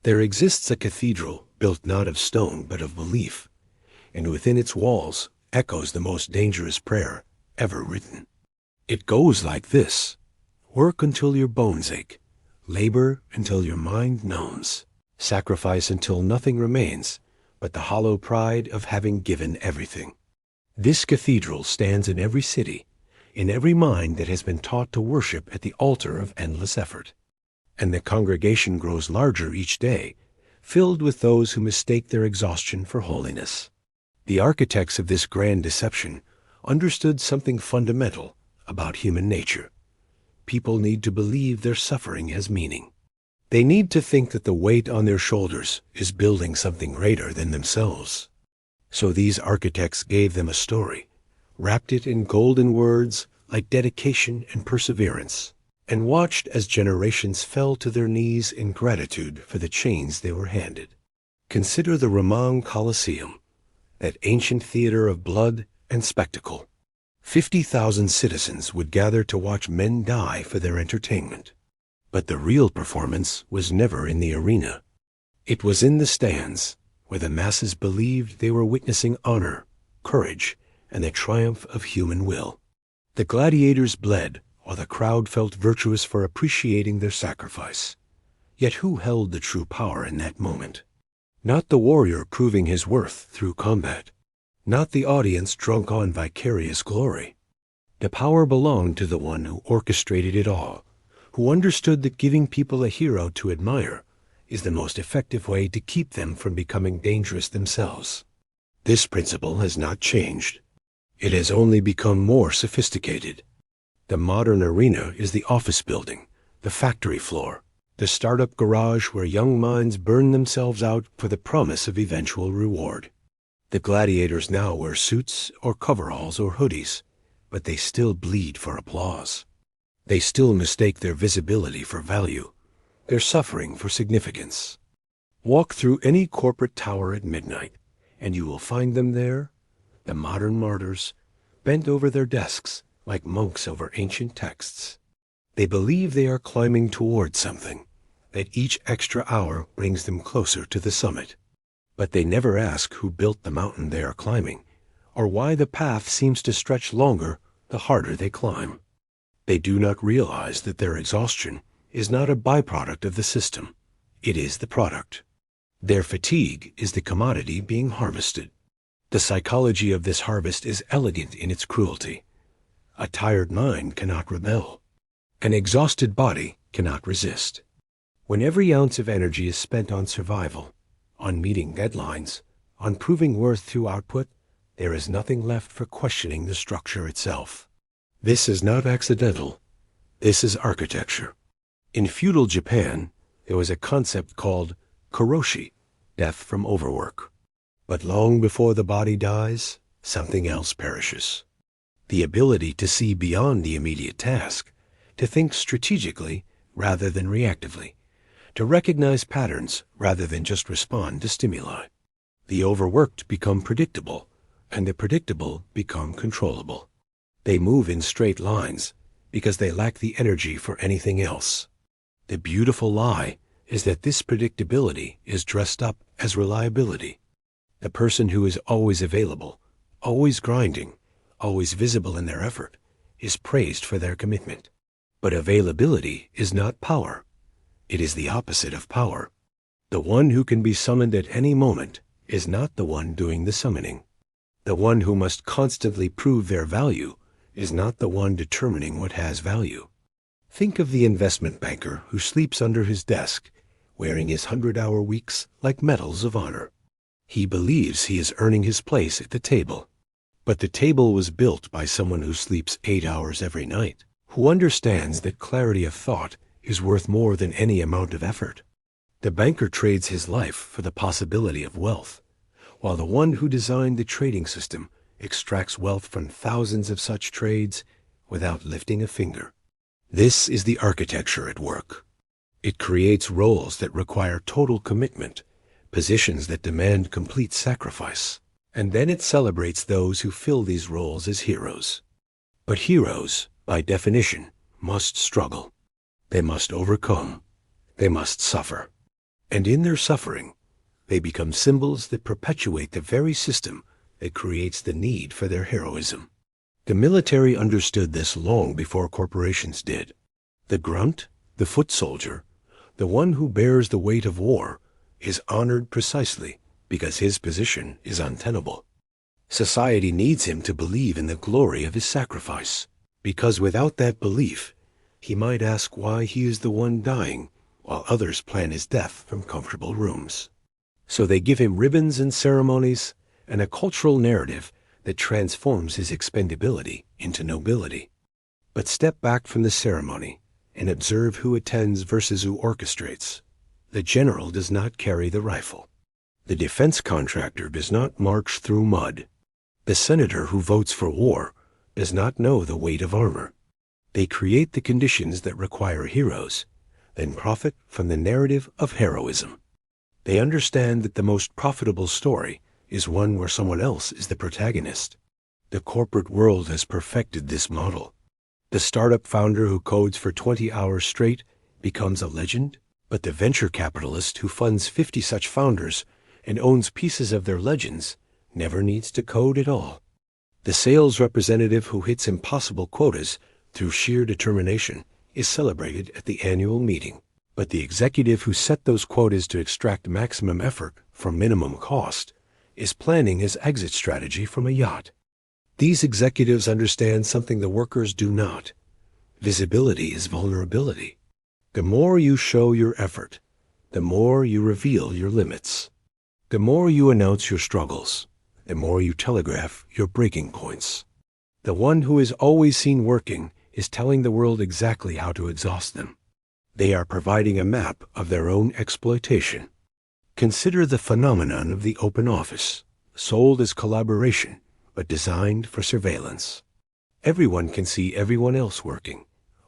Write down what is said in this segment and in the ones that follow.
There exists a cathedral built not of stone but of belief, and within its walls echoes the most dangerous prayer ever written. It goes like this: work until your bones ache, labor until your mind numbs, sacrifice until nothing remains but the hollow pride of having given everything. This cathedral stands in every city, in every mind that has been taught to worship at the altar of endless effort. And the congregation grows larger each day, filled with those who mistake their exhaustion for holiness. The architects of this grand deception understood something fundamental about human nature. People need to believe their suffering has meaning. They need to think that the weight on their shoulders is building something greater than themselves. So these architects gave them a story, wrapped it in golden words like dedication and perseverance, and watched as generations fell to their knees in gratitude for the chains they were handed. Consider the Roman Colosseum, that ancient theater of blood and spectacle. 50,000 citizens would gather to watch men die for their entertainment. But the real performance was never in the arena. It was in the stands, where the masses believed they were witnessing honor, courage, and the triumph of human will. The gladiators bled, while the crowd felt virtuous for appreciating their sacrifice. Yet who held the true power in that moment? Not the warrior proving his worth through combat, not the audience drunk on vicarious glory. The power belonged to the one who orchestrated it all, who understood that giving people a hero to admire is the most effective way to keep them from becoming dangerous themselves. This principle has not changed. It has only become more sophisticated. The modern arena is the office building, the factory floor, the startup garage where young minds burn themselves out for the promise of eventual reward. The gladiators now wear suits or coveralls or hoodies, but they still bleed for applause. They still mistake their visibility for value, their suffering for significance. Walk through any corporate tower at midnight, and you will find them there, the modern martyrs, bent over their desks like monks over ancient texts. They believe they are climbing toward something, that each extra hour brings them closer to the summit. But they never ask who built the mountain they are climbing, or why the path seems to stretch longer the harder they climb. They do not realize that their exhaustion is not a byproduct of the system. It is the product. Their fatigue is the commodity being harvested. The psychology of this harvest is elegant in its cruelty. A tired mind cannot rebel. An exhausted body cannot resist. When every ounce of energy is spent on survival, on meeting deadlines, on proving worth through output, there is nothing left for questioning the structure itself. This is not accidental. This is architecture. In feudal Japan, there was a concept called karoshi, death from overwork. But long before the body dies, something else perishes. The ability to see beyond the immediate task, to think strategically rather than reactively, to recognize patterns rather than just respond to stimuli. The overworked become predictable, and the predictable become controllable. They move in straight lines because they lack the energy for anything else. The beautiful lie is that this predictability is dressed up as reliability. The person who is always available, always grinding, always visible in their effort, is praised for their commitment. But availability is not power. It is the opposite of power. The one who can be summoned at any moment is not the one doing the summoning. The one who must constantly prove their value is not the one determining what has value. Think of the investment banker who sleeps under his desk, wearing his 100-hour weeks like medals of honor. He believes he is earning his place at the table. But the table was built by someone who sleeps 8 hours every night, who understands that clarity of thought is worth more than any amount of effort. The banker trades his life for the possibility of wealth, while the one who designed the trading system extracts wealth from thousands of such trades without lifting a finger. This is the architecture at work. It creates roles that require total commitment, positions that demand complete sacrifice, and then it celebrates those who fill these roles as heroes. But heroes, by definition, must struggle. They must overcome. They must suffer. And in their suffering, they become symbols that perpetuate the very system that creates the need for their heroism. The military understood this long before corporations did. The grunt, the foot soldier, the one who bears the weight of war, is honored precisely because his position is untenable. Society needs him to believe in the glory of his sacrifice, because without that belief, he might ask why he is the one dying while others plan his death from comfortable rooms. So they give him ribbons and ceremonies and a cultural narrative that transforms his expendability into nobility. But step back from the ceremony and observe who attends versus who orchestrates. The general does not carry the rifle. The defense contractor does not march through mud. The senator who votes for war does not know the weight of armor. They create the conditions that require heroes, then profit from the narrative of heroism. They understand that the most profitable story is one where someone else is the protagonist. The corporate world has perfected this model. The startup founder who codes for 20 hours straight becomes a legend, but the venture capitalist who funds 50 such founders and owns pieces of their legends never needs to code at all. The sales representative who hits impossible quotas through sheer determination is celebrated at the annual meeting, but the executive who set those quotas to extract maximum effort from minimum cost is planning his exit strategy from a yacht. These executives understand something the workers do not. Visibility is vulnerability. The more you show your effort, the more you reveal your limits. The more you announce your struggles, the more you telegraph your breaking points. The one who is always seen working is telling the world exactly how to exhaust them. They are providing a map of their own exploitation. Consider the phenomenon of the open office, sold as collaboration, but designed for surveillance. Everyone can see everyone else working,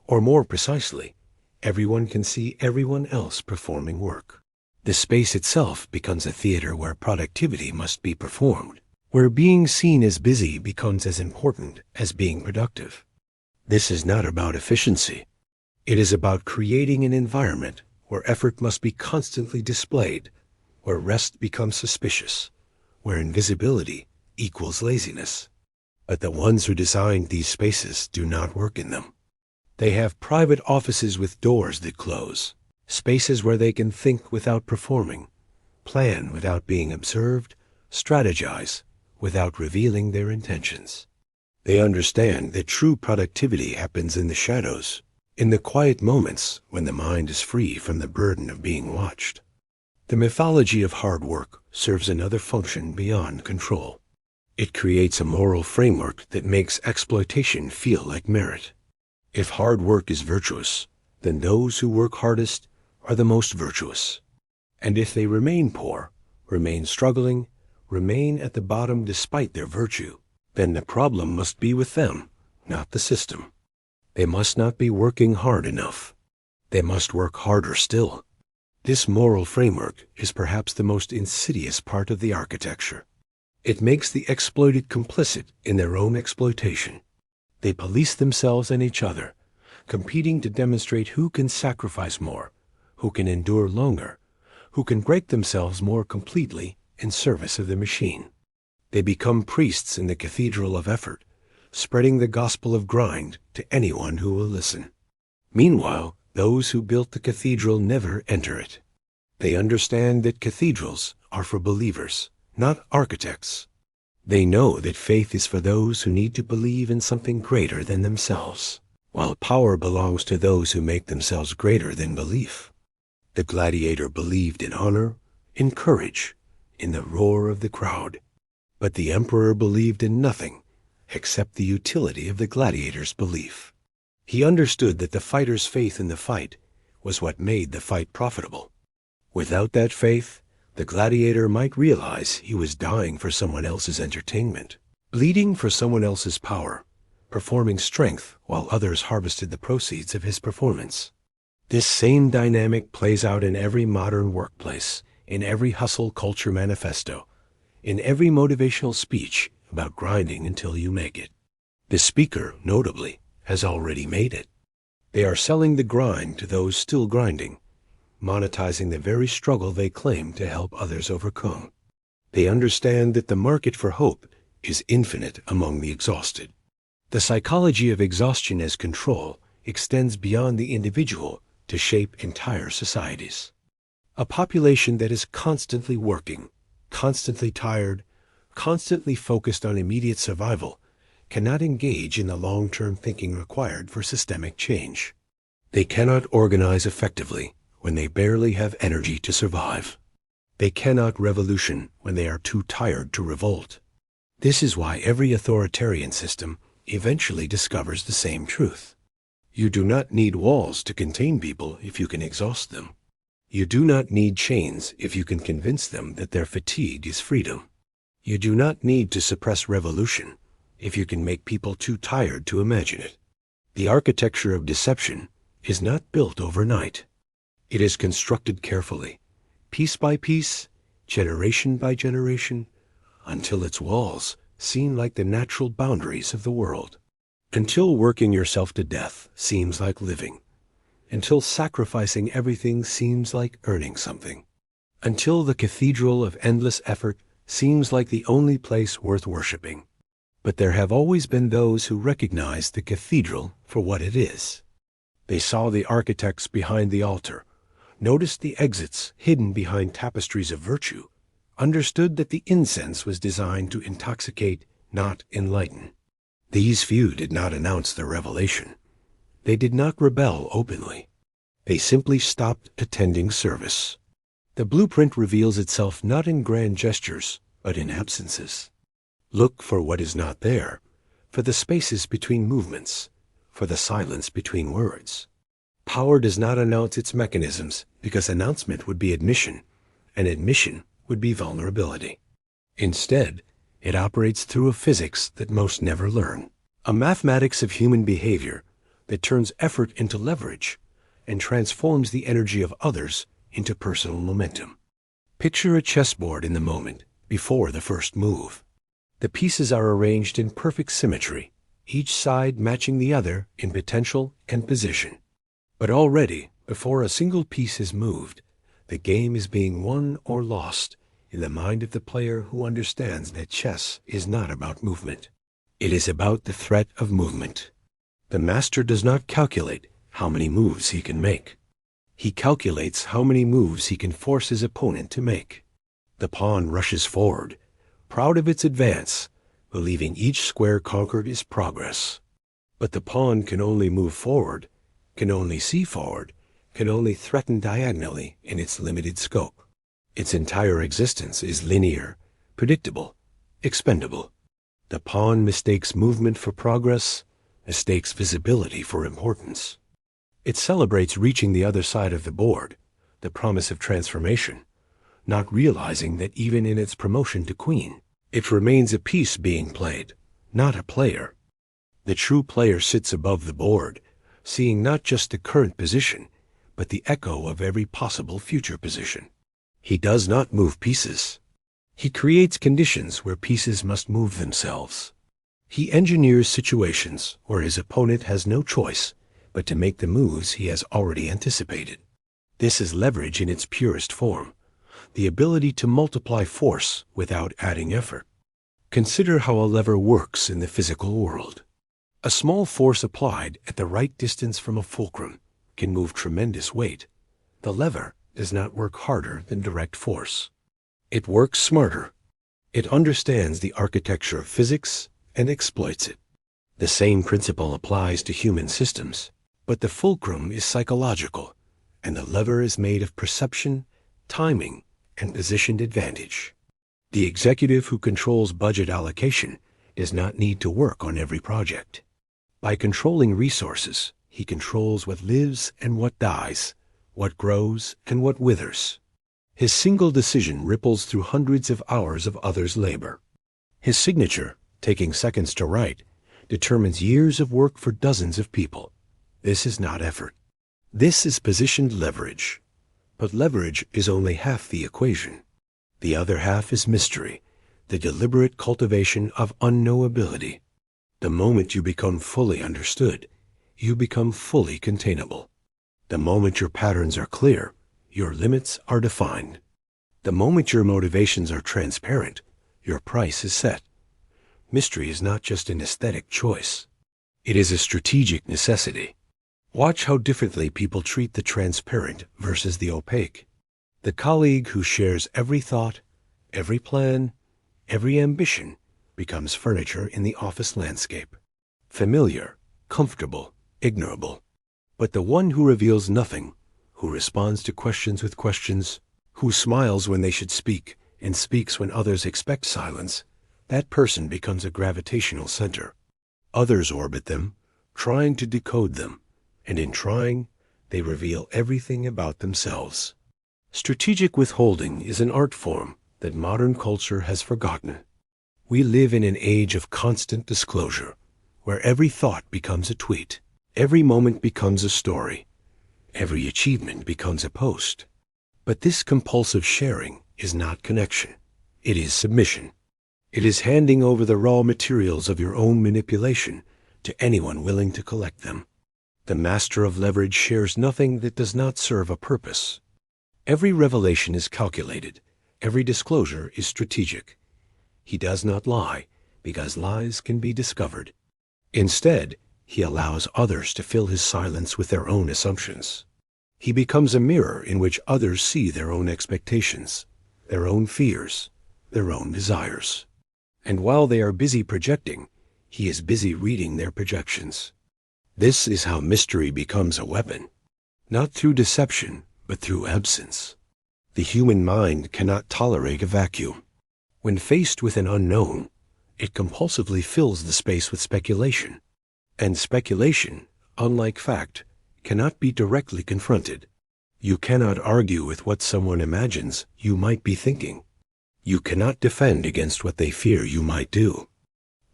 or more precisely, everyone can see everyone else performing work. The space itself becomes a theater where productivity must be performed, where being seen as busy becomes as important as being productive. This is not about efficiency. It is about creating an environment where effort must be constantly displayed, where rest becomes suspicious, where invisibility equals laziness. But the ones who designed these spaces do not work in them. They have private offices with doors that close, spaces where they can think without performing, plan without being observed, strategize without revealing their intentions. They understand that true productivity happens in the shadows, in the quiet moments when the mind is free from the burden of being watched. The mythology of hard work serves another function beyond control. It creates a moral framework that makes exploitation feel like merit. If hard work is virtuous, then those who work hardest are the most virtuous. And if they remain poor, remain struggling, remain at the bottom despite their virtue, then the problem must be with them, not the system. They must not be working hard enough. They must work harder still. This moral framework is perhaps the most insidious part of the architecture. It makes the exploited complicit in their own exploitation. They police themselves and each other, competing to demonstrate who can sacrifice more, who can endure longer, who can break themselves more completely in service of the machine. They become priests in the cathedral of effort, spreading the gospel of grind to anyone who will listen. Meanwhile, those who built the cathedral never enter it. They understand that cathedrals are for believers, not architects. They know that faith is for those who need to believe in something greater than themselves, while power belongs to those who make themselves greater than belief. The gladiator believed in honor, in courage, in the roar of the crowd. But the emperor believed in nothing except the utility of the gladiator's belief. He understood that the fighter's faith in the fight was what made the fight profitable. Without that faith, the gladiator might realize he was dying for someone else's entertainment, bleeding for someone else's power, performing strength while others harvested the proceeds of his performance. This same dynamic plays out in every modern workplace, in every hustle culture manifesto, in every motivational speech about grinding until you make it. The speaker, notably, has already made it. They are selling the grind to those still grinding, monetizing the very struggle they claim to help others overcome. They understand that the market for hope is infinite among the exhausted. The psychology of exhaustion as control extends beyond the individual to shape entire societies. A population that is constantly working, constantly tired, constantly focused on immediate survival, cannot engage in the long-term thinking required for systemic change. They cannot organize effectively when they barely have energy to survive. They cannot revolution when they are too tired to revolt. This is why every authoritarian system eventually discovers the same truth. You do not need walls to contain people if you can exhaust them. You do not need chains if you can convince them that their fatigue is freedom. You do not need to suppress revolution if you can make people too tired to imagine it. The architecture of deception is not built overnight. It is constructed carefully, piece by piece, generation by generation, until its walls seem like the natural boundaries of the world. Until working yourself to death seems like living. Until sacrificing everything seems like earning something. Until the cathedral of endless effort seems like the only place worth worshiping. But there have always been those who recognized the cathedral for what it is. They saw the architects behind the altar, noticed the exits hidden behind tapestries of virtue, understood that the incense was designed to intoxicate, not enlighten. These few did not announce their revelation. They did not rebel openly. They simply stopped attending service. The blueprint reveals itself not in grand gestures, but in absences. Look for what is not there, for the spaces between movements, for the silence between words. Power does not announce its mechanisms because announcement would be admission, and admission would be vulnerability. Instead, it operates through a physics that most never learn, a mathematics of human behavior that turns effort into leverage and transforms the energy of others into personal momentum. Picture a chessboard in the moment before the first move. The pieces are arranged in perfect symmetry, each side matching the other in potential and position. But already, before a single piece is moved, the game is being won or lost in the mind of the player who understands that chess is not about movement. It is about the threat of movement. The master does not calculate how many moves he can make. He calculates how many moves he can force his opponent to make. The pawn rushes forward, proud of its advance, believing each square conquered is progress. But the pawn can only move forward, can only see forward, can only threaten diagonally in its limited scope. Its entire existence is linear, predictable, expendable. The pawn mistakes movement for progress, mistakes visibility for importance. It celebrates reaching the other side of the board, the promise of transformation, not realizing that even in its promotion to queen, it remains a piece being played, not a player. The true player sits above the board, seeing not just the current position, but the echo of every possible future position. He does not move pieces. He creates conditions where pieces must move themselves. He engineers situations where his opponent has no choice but to make the moves he has already anticipated. This is leverage in its purest form, the ability to multiply force without adding effort. Consider how a lever works in the physical world. A small force applied at the right distance from a fulcrum can move tremendous weight. The lever does not work harder than direct force. It works smarter. It understands the architecture of physics and exploits it. The same principle applies to human systems, but the fulcrum is psychological, and the lever is made of perception, timing, and positioned advantage. The executive who controls budget allocation does not need to work on every project. By controlling resources, he controls what lives and what dies, what grows and what withers. His single decision ripples through hundreds of hours of others' labor. His signature, taking seconds to write, determines years of work for dozens of people. This is not effort. This is positioned leverage. But leverage is only half the equation. The other half is mystery, the deliberate cultivation of unknowability. The moment you become fully understood, you become fully containable. The moment your patterns are clear, your limits are defined. The moment your motivations are transparent, your price is set. Mystery is not just an aesthetic choice. It is a strategic necessity. Watch how differently people treat the transparent versus the opaque. The colleague who shares every thought, every plan, every ambition becomes furniture in the office landscape. Familiar, comfortable, ignorable. But the one who reveals nothing, who responds to questions with questions, who smiles when they should speak and speaks when others expect silence, that person becomes a gravitational center. Others orbit them, trying to decode them, and in trying, they reveal everything about themselves. Strategic withholding is an art form that modern culture has forgotten. We live in an age of constant disclosure, where every thought becomes a tweet, every moment becomes a story, every achievement becomes a post. But this compulsive sharing is not connection. It is submission. It is handing over the raw materials of your own manipulation to anyone willing to collect them. The master of leverage shares nothing that does not serve a purpose. Every revelation is calculated. Every disclosure is strategic. He does not lie, because lies can be discovered. Instead, he allows others to fill his silence with their own assumptions. He becomes a mirror in which others see their own expectations, their own fears, their own desires. And while they are busy projecting, he is busy reading their projections. This is how mystery becomes a weapon, not through deception, but through absence. The human mind cannot tolerate a vacuum. When faced with an unknown, it compulsively fills the space with speculation. And speculation, unlike fact, cannot be directly confronted. You cannot argue with what someone imagines you might be thinking. You cannot defend against what they fear you might do.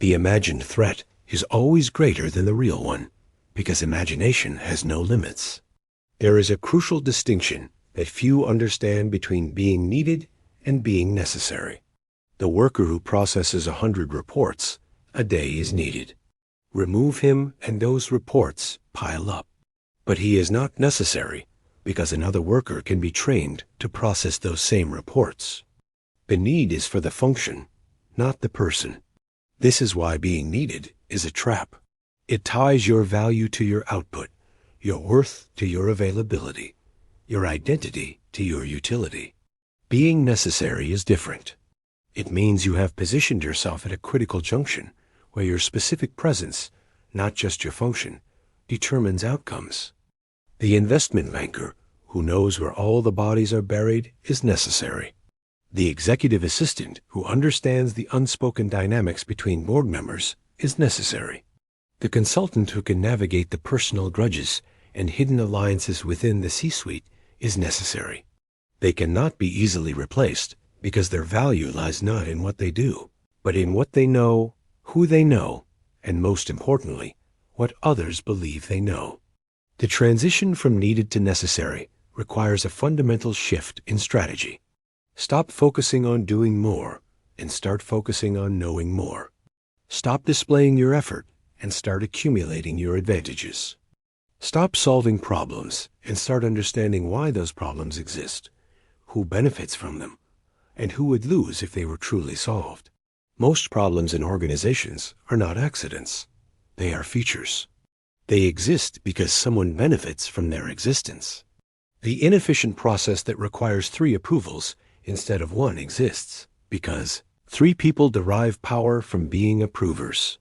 The imagined threat is always greater than the real one, because imagination has no limits. There is a crucial distinction that few understand between being needed and being necessary. The worker who processes 100 reports a day is needed. Remove him and those reports pile up. But he is not necessary because another worker can be trained to process those same reports. The need is for the function, not the person. This is why being needed is a trap. It ties your value to your output, your worth to your availability, your identity to your utility. Being necessary is different. It means you have positioned yourself at a critical junction where your specific presence, not just your function, determines outcomes. The investment banker, who knows where all the bodies are buried, is necessary. The executive assistant, who understands the unspoken dynamics between board members, is necessary. The consultant who can navigate the personal grudges and hidden alliances within the C-suite is necessary. They cannot be easily replaced because their value lies not in what they do, but in what they know, who they know, and most importantly, what others believe they know. The transition from needed to necessary requires a fundamental shift in strategy. Stop focusing on doing more and start focusing on knowing more. Stop displaying your effort and start accumulating your advantages. Stop solving problems and start understanding why those problems exist, who benefits from them, and who would lose if they were truly solved. Most problems in organizations are not accidents. They are features. They exist because someone benefits from their existence. The inefficient process that requires 3 approvals instead of 1 exists because 3 people derive power from being approvers.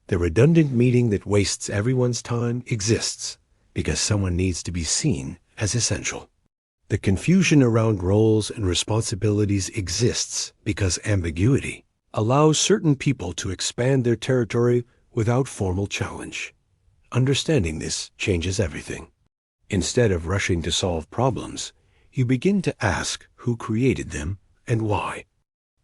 The redundant meeting that wastes everyone's time exists because someone needs to be seen as essential. The confusion around roles and responsibilities exists because ambiguity allows certain people to expand their territory without formal challenge. Understanding this changes everything. Instead of rushing to solve problems, you begin to ask who created them and why.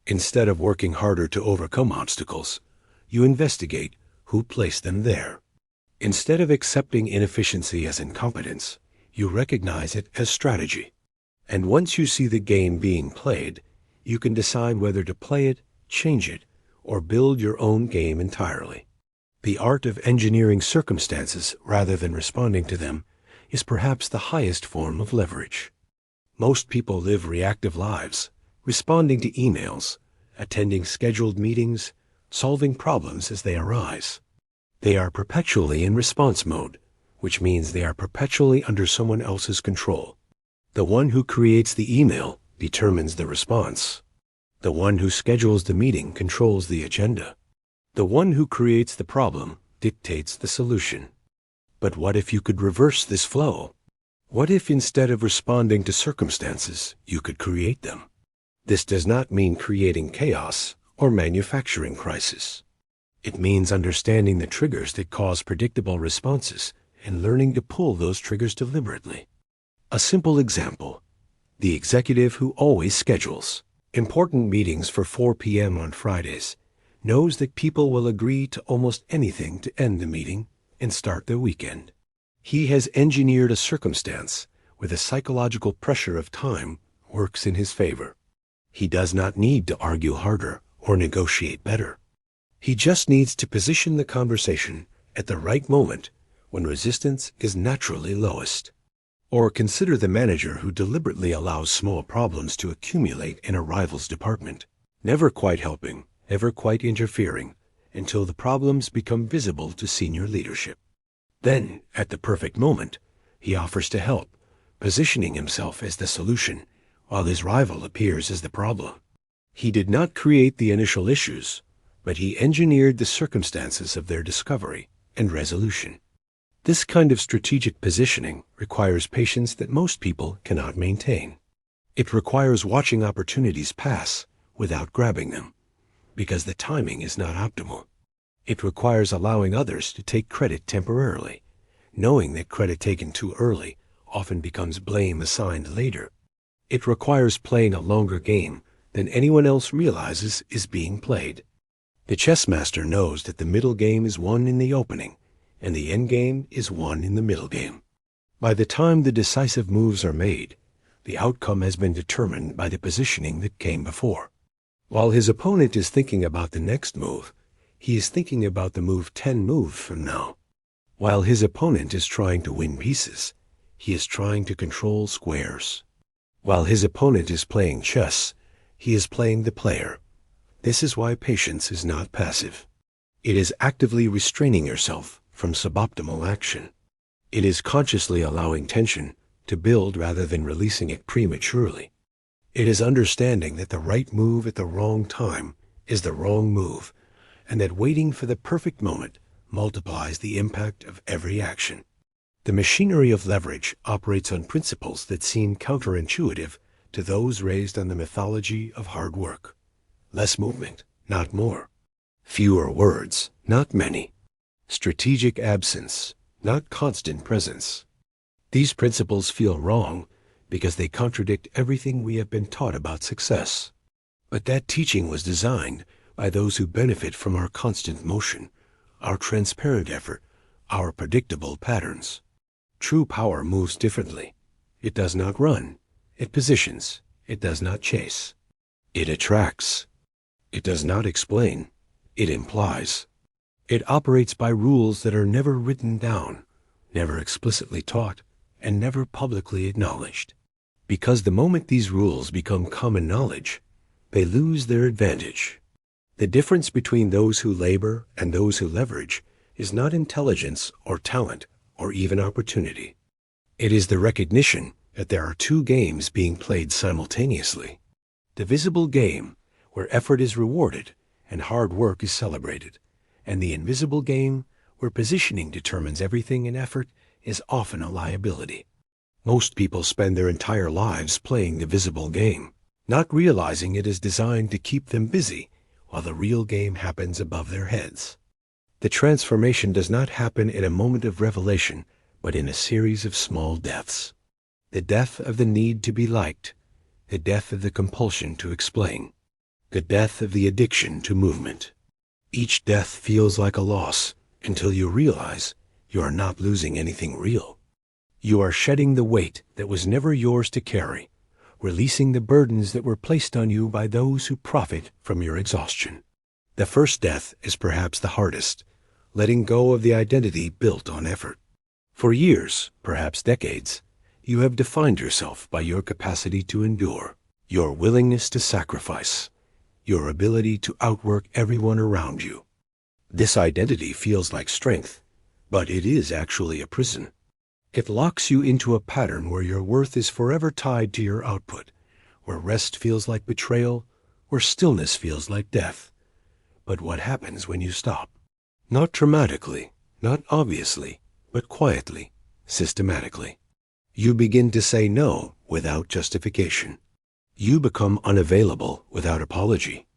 Instead of working harder to overcome obstacles, you investigate who placed them there. Instead of accepting inefficiency as incompetence, you recognize it as strategy. And once you see the game being played, you can decide whether to play it, change it, or build your own game entirely. The art of engineering circumstances rather than responding to them is perhaps the highest form of leverage. Most people live reactive lives, responding to emails, attending scheduled meetings, solving problems as they arise. They are perpetually in response mode, which means they are perpetually under someone else's control. The one who creates the email determines the response. The one who schedules the meeting controls the agenda. The one who creates the problem dictates the solution. But what if you could reverse this flow? What if instead of responding to circumstances, you could create them? This does not mean creating chaos or manufacturing crisis. It means understanding the triggers that cause predictable responses and learning to pull those triggers deliberately. A simple example: the executive who always schedules important meetings for 4 p.m. on Fridays knows that people will agree to almost anything to end the meeting and start their weekend. He has engineered a circumstance where the psychological pressure of time works in his favor. He does not need to argue harder or negotiate better. He just needs to position the conversation at the right moment when resistance is naturally lowest. Or consider the manager who deliberately allows small problems to accumulate in a rival's department, never quite helping, never quite interfering, until the problems become visible to senior leadership. Then, at the perfect moment, he offers to help, positioning himself as the solution, while his rival appears as the problem. He did not create the initial issues, but he engineered the circumstances of their discovery and resolution. This kind of strategic positioning requires patience that most people cannot maintain. It requires watching opportunities pass without grabbing them, because the timing is not optimal. It requires allowing others to take credit temporarily, knowing that credit taken too early often becomes blame assigned later. It requires playing a longer game than anyone else realizes is being played. The chess master knows that the middle game is won in the opening, and the end game is won in the middle game. By the time the decisive moves are made, the outcome has been determined by the positioning that came before. While his opponent is thinking about the next move, he is thinking about the move 10 moves from now. While his opponent is trying to win pieces, he is trying to control squares. While his opponent is playing chess, he is playing the player. This is why patience is not passive. It is actively restraining yourself from suboptimal action. It is consciously allowing tension to build rather than releasing it prematurely. It is understanding that the right move at the wrong time is the wrong move, and that waiting for the perfect moment multiplies the impact of every action. The machinery of leverage operates on principles that seem counterintuitive to those raised on the mythology of hard work. Less movement, not more. Fewer words, not many. Strategic absence, not constant presence. These principles feel wrong because they contradict everything we have been taught about success. But that teaching was designed by those who benefit from our constant motion, our transparent effort, our predictable patterns. True power moves differently. It does not run. It positions. It does not chase. It attracts. It does not explain. It implies. It operates by rules that are never written down, never explicitly taught, and never publicly acknowledged. Because the moment these rules become common knowledge, they lose their advantage. The difference between those who labor and those who leverage is not intelligence or talent or even opportunity. It is the recognition that there are two games being played simultaneously. The visible game, where effort is rewarded and hard work is celebrated, and the invisible game, where positioning determines everything and effort is often a liability. Most people spend their entire lives playing the visible game, not realizing it is designed to keep them busy while the real game happens above their heads. The transformation does not happen in a moment of revelation, but in a series of small deaths. The death of the need to be liked, the death of the compulsion to explain, the death of the addiction to movement. Each death feels like a loss until you realize you are not losing anything real. You are shedding the weight that was never yours to carry, releasing the burdens that were placed on you by those who profit from your exhaustion. The first death is perhaps the hardest, letting go of the identity built on effort. For years, perhaps decades, You have defined yourself by your capacity to endure, your willingness to sacrifice, your ability to outwork everyone around you. This identity feels like strength, but it is actually a prison. It locks you into a pattern where your worth is forever tied to your output, where rest feels like betrayal, where stillness feels like death. But what happens when you stop? Not dramatically, not obviously, but quietly, systematically. You begin to say no without justification. You become unavailable without apology.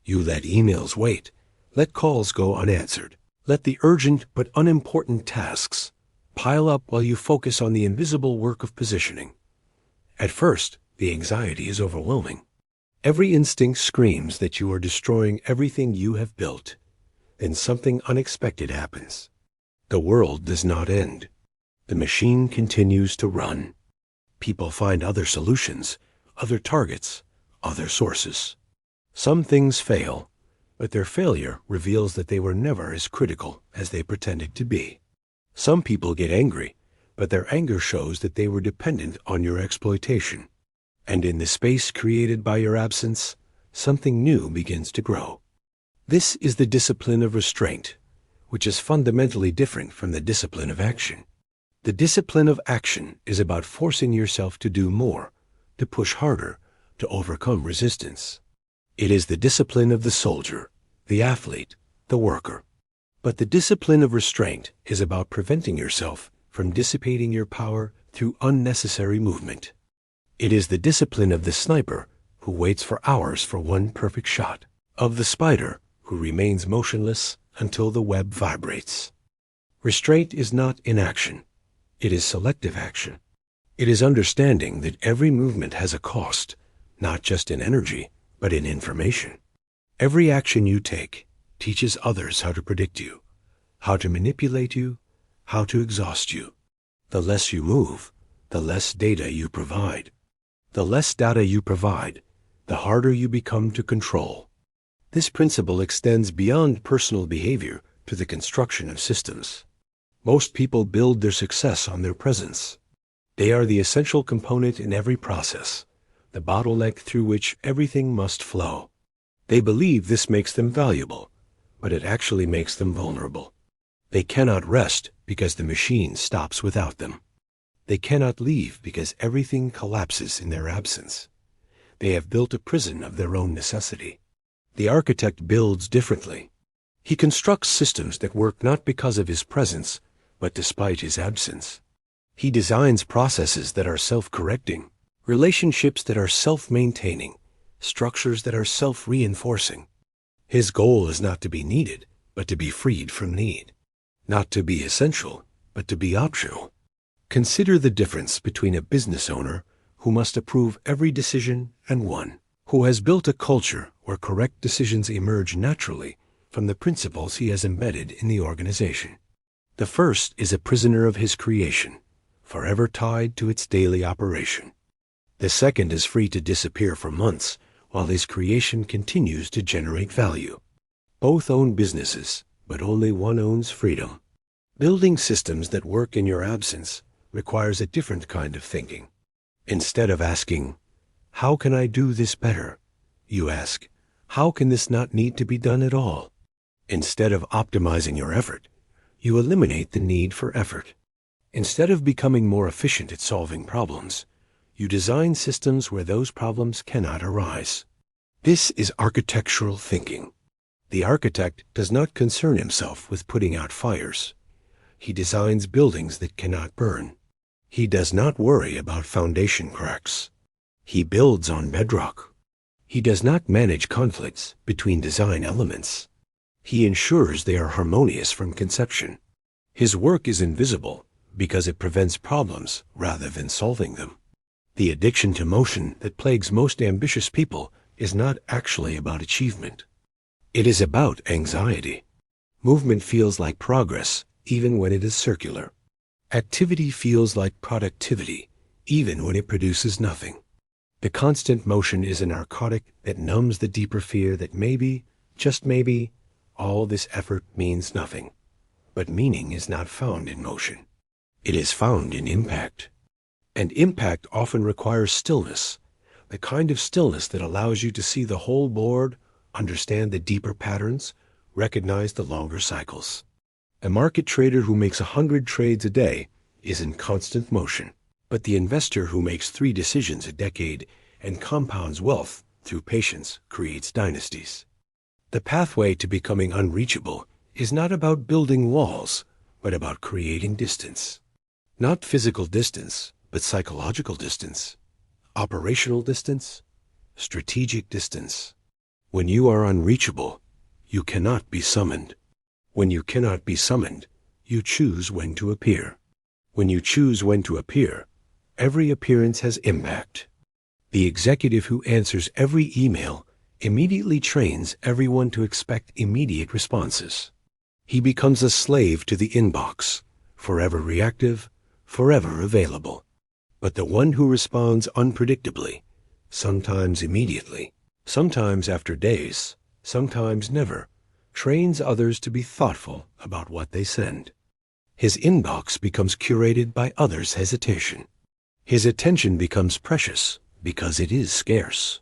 You let emails wait, let calls go unanswered, let the urgent but unimportant tasks pile up while you focus on the invisible work of positioning. At first, the anxiety is overwhelming. Every instinct screams that you are destroying everything you have built. Then something unexpected happens. The world does not end. The machine continues to run. People find other solutions, other targets, other sources. Some things fail, but their failure reveals that they were never as critical as they pretended to be. Some people get angry, but their anger shows that they were dependent on your exploitation. And in the space created by your absence, something new begins to grow. This is the discipline of restraint, which is fundamentally different from the discipline of action. The discipline of action is about forcing yourself to do more, to push harder, to overcome resistance. It is the discipline of the soldier, the athlete, the worker. But the discipline of restraint is about preventing yourself from dissipating your power through unnecessary movement. It is the discipline of the sniper who waits for hours for one perfect shot, of the spider who remains motionless until the web vibrates. Restraint is not inaction. It is selective action. It is understanding that every movement has a cost, not just in energy, but in information. Every action you take teaches others how to predict you, how to manipulate you, how to exhaust you. The less you move, the less data you provide. The less data you provide, the harder you become to control. This principle extends beyond personal behavior to the construction of systems. Most people build their success on their presence. They are the essential component in every process, the bottleneck through which everything must flow. They believe this makes them valuable, but it actually makes them vulnerable. They cannot rest because the machine stops without them. They cannot leave because everything collapses in their absence. They have built a prison of their own necessity. The architect builds differently. He constructs systems that work not because of his presence, but despite his absence. He designs processes that are self-correcting, relationships that are self-maintaining, structures that are self-reinforcing. His goal is not to be needed, but to be freed from need. Not to be essential, but to be optional. Consider the difference between a business owner who must approve every decision and one who has built a culture where correct decisions emerge naturally from the principles he has embedded in the organization. The first is a prisoner of his creation, forever tied to its daily operation. The second is free to disappear for months while his creation continues to generate value. Both own businesses, but only one owns freedom. Building systems that work in your absence requires a different kind of thinking. Instead of asking, "How can I do this better?" you ask, "How can this not need to be done at all?" Instead of optimizing your effort, you eliminate the need for effort. Instead of becoming more efficient at solving problems, you design systems where those problems cannot arise. This is architectural thinking. The architect does not concern himself with putting out fires. He designs buildings that cannot burn. He does not worry about foundation cracks. He builds on bedrock. He does not manage conflicts between design elements. He ensures they are harmonious from conception. His work is invisible because it prevents problems rather than solving them. The addiction to motion that plagues most ambitious people is not actually about achievement. It is about anxiety. Movement feels like progress even when it is circular. Activity feels like productivity even when it produces nothing. The constant motion is a narcotic that numbs the deeper fear that maybe, just maybe, all this effort means nothing. But meaning is not found in motion. It is found in impact. And impact often requires stillness, the kind of stillness that allows you to see the whole board, understand the deeper patterns, recognize the longer cycles. A market trader who makes 100 trades a day is in constant motion, but the investor who makes 3 decisions a decade and compounds wealth through patience creates dynasties. The pathway to becoming unreachable is not about building walls, but about creating distance. Not physical distance, but psychological distance, operational distance, strategic distance. When you are unreachable, you cannot be summoned. When you cannot be summoned, you choose when to appear. When you choose when to appear, every appearance has impact. The executive who answers every email immediately trains everyone to expect immediate responses. He becomes a slave to the inbox, forever reactive, forever available. But the one who responds unpredictably, sometimes immediately, sometimes after days, sometimes never, trains others to be thoughtful about what they send. His inbox becomes curated by others' hesitation. His attention becomes precious because it is scarce.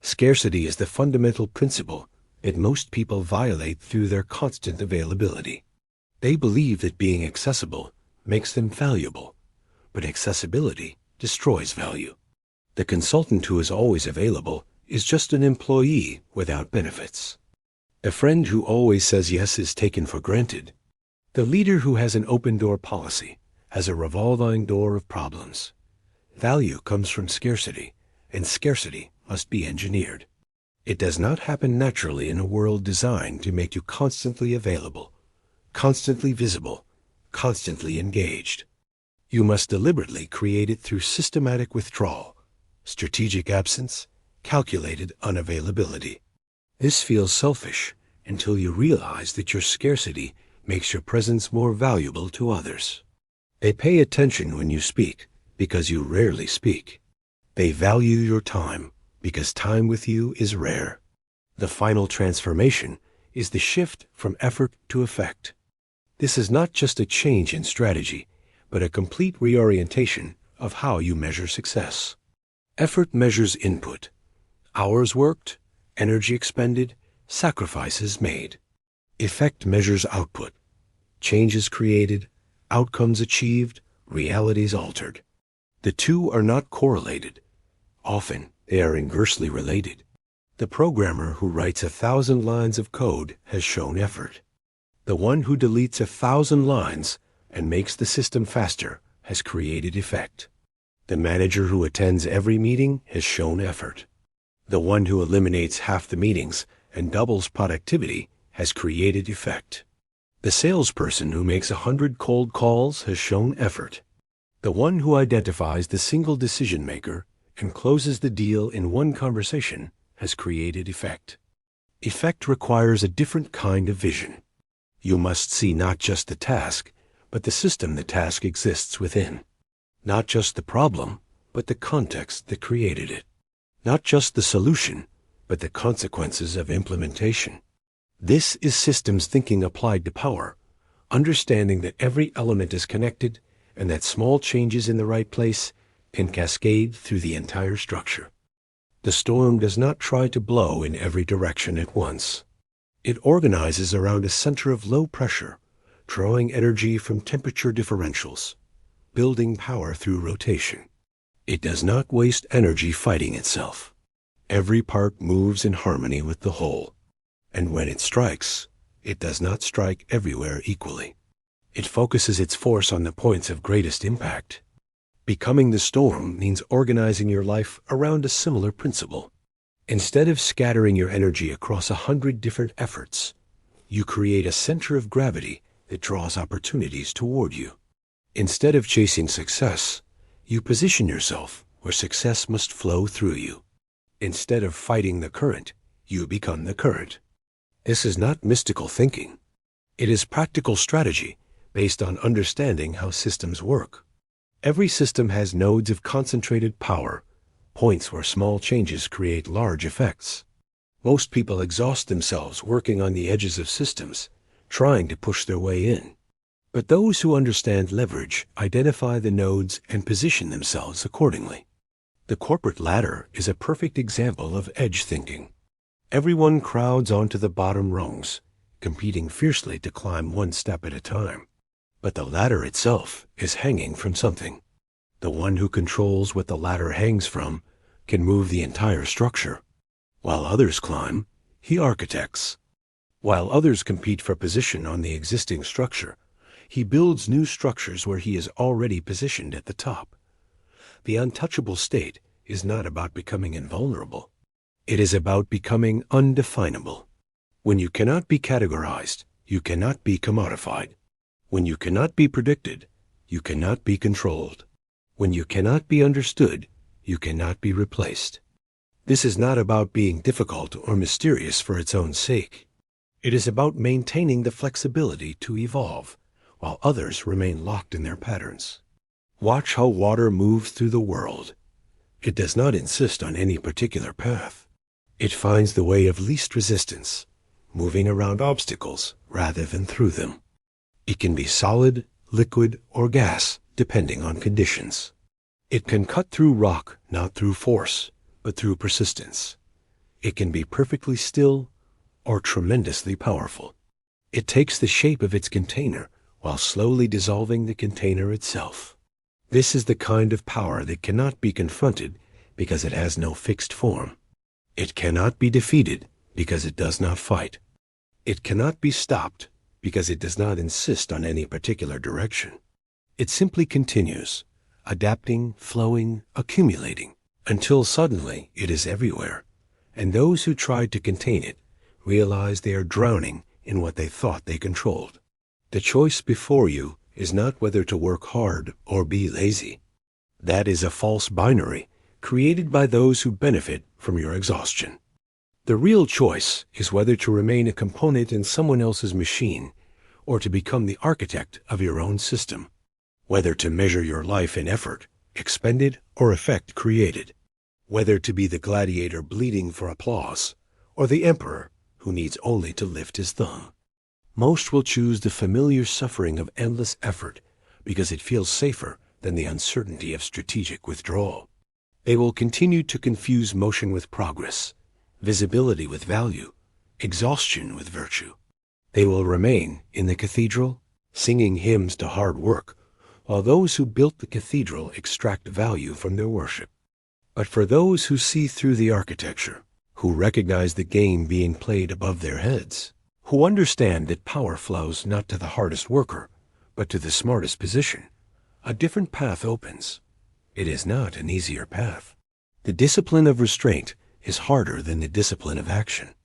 Scarcity is the fundamental principle that most people violate through their constant availability. They believe that being accessible makes them valuable, but accessibility destroys value. The consultant who is always available is just an employee without benefits. A friend who always says yes is taken for granted. The leader who has an open-door policy has a revolving door of problems. Value comes from scarcity, and scarcity must be engineered. It does not happen naturally in a world designed to make you constantly available, constantly visible, constantly engaged. You must deliberately create it through systematic withdrawal, strategic absence, calculated unavailability. This feels selfish until you realize that your scarcity makes your presence more valuable to others. They pay attention when you speak because you rarely speak. They value your time because time with you is rare. The final transformation is the shift from effort to effect. This is not just a change in strategy, but a complete reorientation of how you measure success. Effort measures input, hours worked, energy expended, sacrifices made. Effect measures output, changes created, outcomes achieved, realities altered. The two are not correlated. Often, they are inversely related. The programmer who writes 1,000 lines of code has shown effort. The one who deletes 1,000 lines and makes the system faster has created effect. The manager who attends every meeting has shown effort. The one who eliminates half the meetings and doubles productivity has created effect. The salesperson who makes 100 cold calls has shown effort. The one who identifies the single decision maker and closes the deal in one conversation has created effect. Effect requires a different kind of vision. You must see not just the task, but the system the task exists within. Not just the problem, but the context that created it. Not just the solution, but the consequences of implementation. This is systems thinking applied to power, understanding that every element is connected and that small changes in the right place can cascade through the entire structure. The storm does not try to blow in every direction at once. It organizes around a center of low pressure, drawing energy from temperature differentials, building power through rotation. It does not waste energy fighting itself. Every part moves in harmony with the whole. And when it strikes, it does not strike everywhere equally. It focuses its force on the points of greatest impact. Becoming the storm means organizing your life around a similar principle. Instead of scattering your energy across 100 different efforts, you create a center of gravity that draws opportunities toward you. Instead of chasing success, you position yourself where success must flow through you. Instead of fighting the current, you become the current. This is not mystical thinking. It is practical strategy based on understanding how systems work. Every system has nodes of concentrated power, points where small changes create large effects. Most people exhaust themselves working on the edges of systems, trying to push their way in. But those who understand leverage identify the nodes and position themselves accordingly. The corporate ladder is a perfect example of edge thinking. Everyone crowds onto the bottom rungs, competing fiercely to climb one step at a time. But the ladder itself is hanging from something. The one who controls what the ladder hangs from can move the entire structure. While others climb, he architects. While others compete for position on the existing structure, he builds new structures where he is already positioned at the top. The untouchable state is not about becoming invulnerable. It is about becoming undefinable. When you cannot be categorized, you cannot be commodified. When you cannot be predicted, you cannot be controlled. When you cannot be understood, you cannot be replaced. This is not about being difficult or mysterious for its own sake. It is about maintaining the flexibility to evolve, while others remain locked in their patterns. Watch how water moves through the world. It does not insist on any particular path. It finds the way of least resistance, moving around obstacles rather than through them. It can be solid, liquid, or gas, depending on conditions. It can cut through rock, not through force, but through persistence. It can be perfectly still or tremendously powerful. It takes the shape of its container while slowly dissolving the container itself. This is the kind of power that cannot be confronted because it has no fixed form. It cannot be defeated because it does not fight. It cannot be stopped because it does not insist on any particular direction. It simply continues, adapting, flowing, accumulating, until suddenly it is everywhere, and those who tried to contain it realize they are drowning in what they thought they controlled. The choice before you is not whether to work hard or be lazy. That is a false binary created by those who benefit from your exhaustion. The real choice is whether to remain a component in someone else's machine or to become the architect of your own system. Whether to measure your life in effort, expended, or effect created. Whether to be the gladiator bleeding for applause or the emperor who needs only to lift his thumb. Most will choose the familiar suffering of endless effort because it feels safer than the uncertainty of strategic withdrawal. They will continue to confuse motion with progress, visibility with value, exhaustion with virtue. They will remain in the cathedral, singing hymns to hard work, while those who built the cathedral extract value from their worship. But for those who see through the architecture, who recognize the game being played above their heads, who understand that power flows not to the hardest worker, but to the smartest position, a different path opens. It is not an easier path. The discipline of restraint is harder than the discipline of action.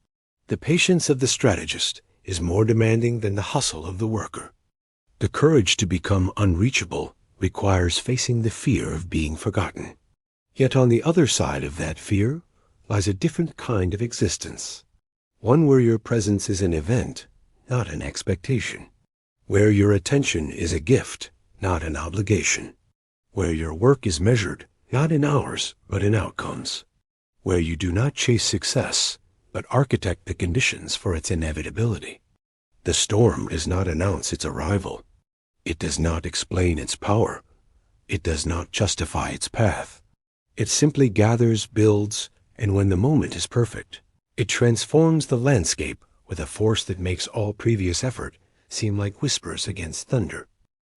The patience of the strategist is more demanding than the hustle of the worker. The courage to become unreachable requires facing the fear of being forgotten. Yet on the other side of that fear lies a different kind of existence, one where your presence is an event, not an expectation, where your attention is a gift, not an obligation, where your work is measured not in hours but in outcomes, where you do not chase success but architect the conditions for its inevitability. The storm does not announce its arrival. It does not explain its power. It does not justify its path. It simply gathers, builds, and when the moment is perfect, it transforms the landscape with a force that makes all previous effort seem like whispers against thunder.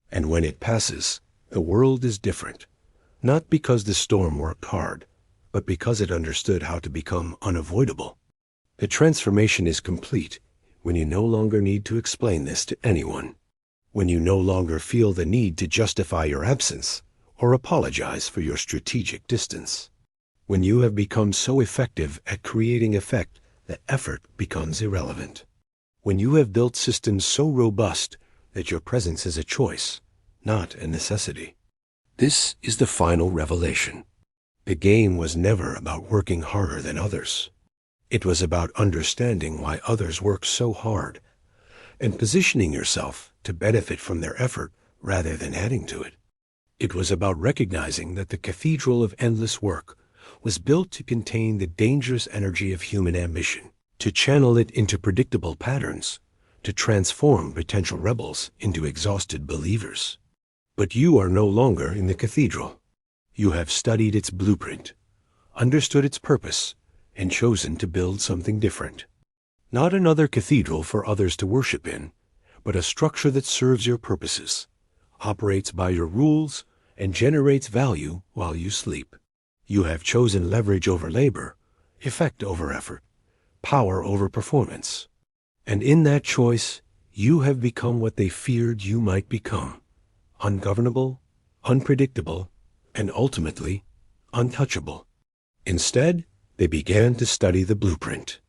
And when it passes, the world is different, not because the storm worked hard, but because it understood how to become unavoidable. The transformation is complete when you no longer need to explain this to anyone, when you no longer feel the need to justify your absence or apologize for your strategic distance, when you have become so effective at creating effect that effort becomes irrelevant, when you have built systems so robust that your presence is a choice, not a necessity. This is the final revelation. The game was never about working harder than others. It was about understanding why others work so hard and positioning yourself to benefit from their effort rather than adding to it. It was about recognizing that the cathedral of endless work was built to contain the dangerous energy of human ambition, to channel it into predictable patterns, to transform potential rebels into exhausted believers. But you are no longer in the cathedral. You have studied its blueprint, understood its purpose, and chosen to build something different. Not another cathedral for others to worship in, but a structure that serves your purposes, operates by your rules, and generates value while you sleep. You have chosen leverage over labor, effect over effort, power over performance. And in that choice, you have become what they feared you might become: ungovernable, unpredictable, and ultimately untouchable. Instead, they began to study the blueprint.